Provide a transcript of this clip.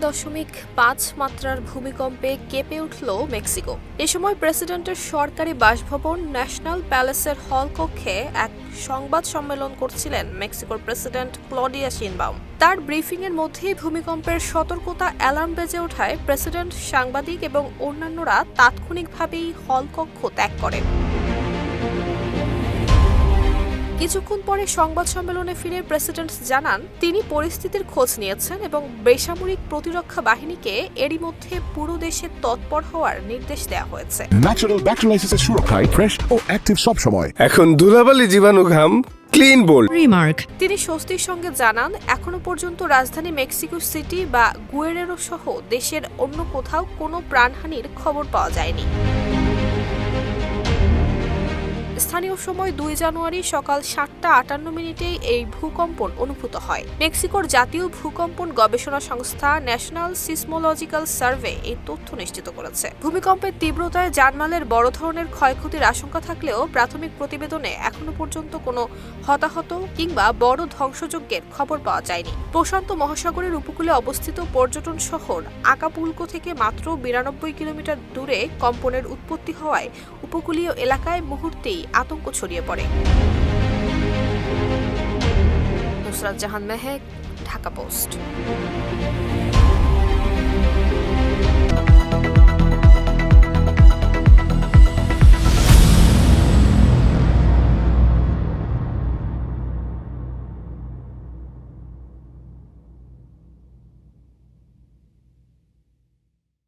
6.5 মাত্রার ভূমিকম্পে কেঁপে উঠল মেক্সিকো। এ সময় প্রেসিডেন্টের সরকারি বাসভবন ন্যাশনাল প্যালেসের হল কক্ষে এক সংবাদ সম্মেলন করছিলেন মেক্সিকোর প্রেসিডেন্ট ক্লডিয়া শিনবাউম। তার ব্রিফিংয়ের মধ্যেই ভূমিকম্পের সতর্কতা অ্যালার্ম বেজে ওঠায় প্রেসিডেন্ট, সাংবাদিক এবং অন্যান্যরা তাৎক্ষণিকভাবেই হল কক্ষ ত্যাগ করেন। কিছুক্ষণ পরে সংবাদ সম্মেলনে ফিরে প্রেসিডেন্ট জানান তিনি পরিস্থিতির খোঁজ নিয়েছেন এবং বেসামরিক প্রতিরক্ষা বাহিনীকে এরই মধ্যে পুরো দেশে তৎপর হওয়ার নির্দেশ দেওয়া হয়েছে। ন্যাচারাল ব্যাকটেরিয়ালাইসিসের সুরক্ষায় ফ্রেশ ও অ্যাক্টিভ সব সময়। এখন ধুলাবালি জীবাণু ঘাম ক্লিন বোল্ড। তিনি স্বস্তির সঙ্গে জানান এখনো পর্যন্ত রাজধানী মেক্সিকো সিটি বা গুয়েরেরো সহ দেশের অন্য কোথাও কোনো প্রাণহানির খবর পাওয়া যায়নি। স্থানীয় সময় 2 জানুয়ারি সকাল 7:58 এই ভূকম্পন অনুভূত হয়। মেক্সিকোর জাতীয় ভূকম্পন গবেষণা সংস্থা ন্যাশনাল সিসমোলজিক্যাল সার্ভে এই তথ্য নিশ্চিত করেছে। ভূমিকম্পের তীব্রতায় জানমালের বড় ধরনের ক্ষয়ক্ষতির আশঙ্কা থাকলেও প্রাথমিক প্রতিবেদনে এখনো পর্যন্ত কোনো হতাহত কিংবা বড় ধ্বংসযজ্ঞের খবর পাওয়া যায়নি। প্রশান্ত মহাসাগরের উপকূলে অবস্থিত পর্যটন শহর আকাপুলকো থেকে মাত্র 92 কিলোমিটার দূরে কম্পনের উৎপত্তি হওয়ায় উপকূলীয় এলাকায় মুহূর্তেই আতঙ্ক ছড়িয়ে পড়ে। নুসরাত জাহান মেহেক, ঢাকা পোস্ট।